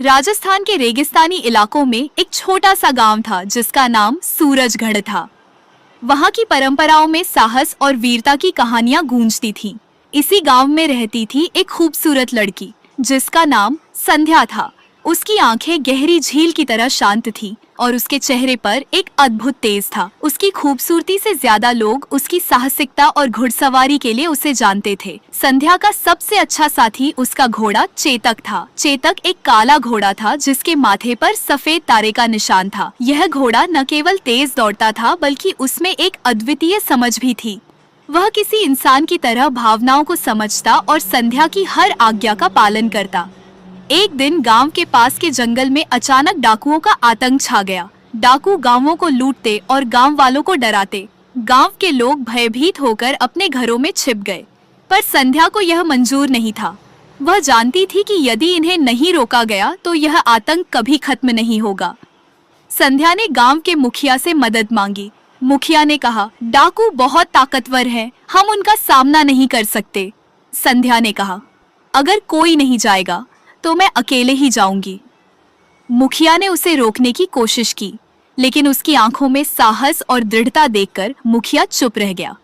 राजस्थान के रेगिस्तानी इलाकों में एक छोटा सा गांव था जिसका नाम सूरजगढ़ था। वहां की परंपराओं में साहस और वीरता की कहानियां गूंजती थीं। इसी गांव में रहती थी एक खूबसूरत लड़की जिसका नाम संध्या था। उसकी आंखें गहरी झील की तरह शांत थीं और उसके चेहरे पर एक अद्भुत तेज था। उसकी खूबसूरती से ज्यादा लोग उसकी साहसिकता और घुड़सवारी के लिए उसे जानते थे। संध्या का सबसे अच्छा साथी उसका घोड़ा चेतक था। चेतक एक काला घोड़ा था जिसके माथे पर सफेद तारे का निशान था। यह घोड़ा न केवल तेज दौड़ता था बल्कि उसमें एक अद्वितीय समझ भी थी। वह किसी इंसान की तरह भावनाओं को समझता और संध्या की हर आज्ञा का पालन करता। एक दिन गांव के पास के जंगल में अचानक डाकुओं का आतंक छा गया। डाकू गांवों को लूटते और गांव वालों को डराते। गांव के लोग भयभीत होकर अपने घरों में छिप गए, पर संध्या को यह मंजूर नहीं था। वह जानती थी कि यदि इन्हें नहीं रोका गया तो यह आतंक कभी खत्म नहीं होगा। संध्या ने गांव के मुखिया से मदद मांगी। मुखिया ने कहा, डाकू बहुत ताकतवर हैं, हम उनका सामना नहीं कर सकते। संध्या ने कहा, अगर कोई नहीं जाएगा तो मैं अकेले ही जाऊंगी। मुखिया ने उसे रोकने की कोशिश की, लेकिन उसकी आंखों में साहस और दृढ़ता देखकर मुखिया चुप रह गया।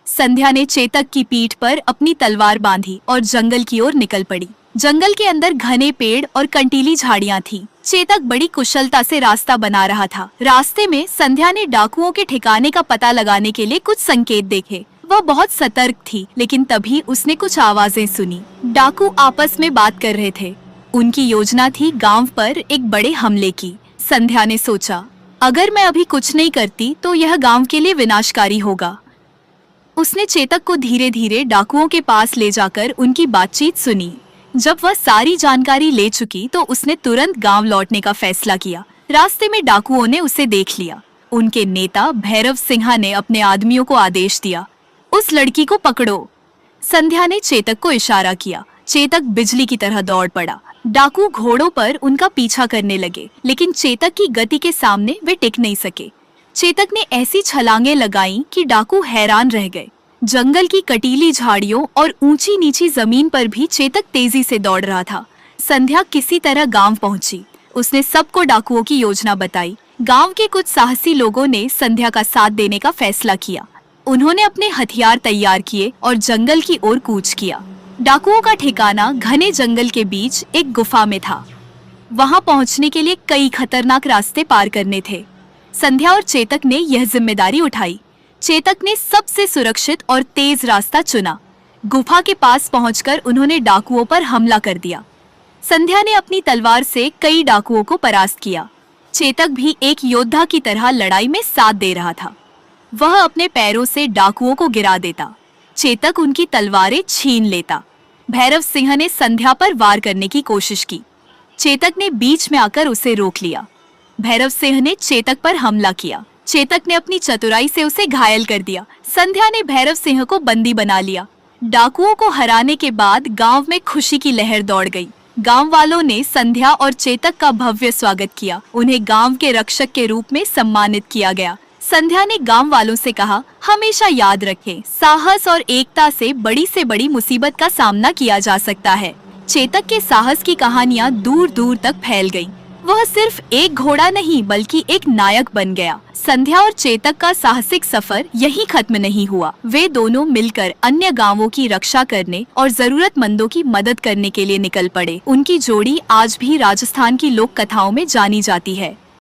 संध्या ने चेतक की पीठ पर अपनी तलवार बांधी और जंगल की ओर निकल पड़ी। जंगल के अंदर घने पेड़ और कंटीली झाड़ियां थीं। चेतक बड़ी कुशलता से रास्ता बना रहा था। रास्ते में संध्या ने डाकुओं के ठिकाने का पता लगाने के लिए कुछ संकेत देखे। वह बहुत सतर्क थी, लेकिन तभी उसने कुछ आवाजें सुनी। डाकू आपस में बात कर रहे थे। उनकी योजना थी गांव पर एक बड़े हमले की। संध्या ने सोचा, अगर मैं अभी कुछ नहीं करती तो यह गांव के लिए विनाशकारी होगा। उसने चेतक को धीरे धीरे डाकुओं के पास ले जाकर उनकी बातचीत सुनी। जब वह सारी जानकारी ले चुकी तो उसने तुरंत गांव लौटने का फैसला किया। रास्ते में डाकुओं ने उसे देख लिया। उनके नेता भैरव सिंह ने अपने आदमियों को आदेश दिया, उस लड़की को पकड़ो। संध्या ने चेतक को इशारा किया। चेतक बिजली की तरह दौड़ पड़ा। डाकू घोड़ों पर उनका पीछा करने लगे, लेकिन चेतक की गति के सामने वे टिक नहीं सके। चेतक ने ऐसी छलांगें लगाईं कि डाकू हैरान रह गए। जंगल की कटीली झाड़ियों और ऊंची नीची जमीन पर भी चेतक तेजी से दौड़ रहा था। संध्या किसी तरह गांव पहुंची। उसने सबको डाकुओं की योजना बताई। गांव के कुछ साहसी लोगों ने संध्या का साथ देने का फैसला किया। उन्होंने अपने हथियार तैयार किए और जंगल की ओर कूच किया। डाकुओं का ठिकाना घने जंगल के बीच एक गुफा में था। वहां पहुंचने के लिए कई खतरनाक रास्ते पार करने थे। संध्या और चेतक ने यह जिम्मेदारी उठाई। चेतक ने सबसे सुरक्षित और तेज रास्ता चुना। गुफा के पास पहुंचकर उन्होंने डाकुओं पर हमला कर दिया। संध्या ने अपनी तलवार से कई डाकुओं को परास्त किया। चेतक भी एक योद्धा की तरह लड़ाई में साथ दे रहा था। वह अपने पैरों से डाकुओं को गिरा देता। चेतक उनकी तलवारें छीन लेता। भैरव सिंह ने संध्या पर वार करने की कोशिश की। चेतक ने बीच में आकर उसे रोक लिया। भैरव सिंह ने चेतक पर हमला किया। चेतक ने अपनी चतुराई से उसे घायल कर दिया। संध्या ने भैरव सिंह को बंदी बना लिया। डाकुओं को हराने के बाद गांव में खुशी की लहर दौड़ गई। गांव वालों ने संध्या और चेतक का भव्य स्वागत किया। उन्हें गांव के रक्षक के रूप में सम्मानित किया गया। संध्या ने गांव वालों से कहा, हमेशा याद रखें, साहस और एकता से बड़ी मुसीबत का सामना किया जा सकता है। चेतक के साहस की कहानियां दूर दूर तक फैल गईं। वह सिर्फ एक घोड़ा नहीं बल्कि एक नायक बन गया। संध्या और चेतक का साहसिक सफर यहीं खत्म नहीं हुआ। वे दोनों मिलकर अन्य गांवों की रक्षा करने और जरूरतमंदों की मदद करने के लिए निकल पड़े। उनकी जोड़ी आज भी राजस्थान की लोक कथाओं में जानी जाती है।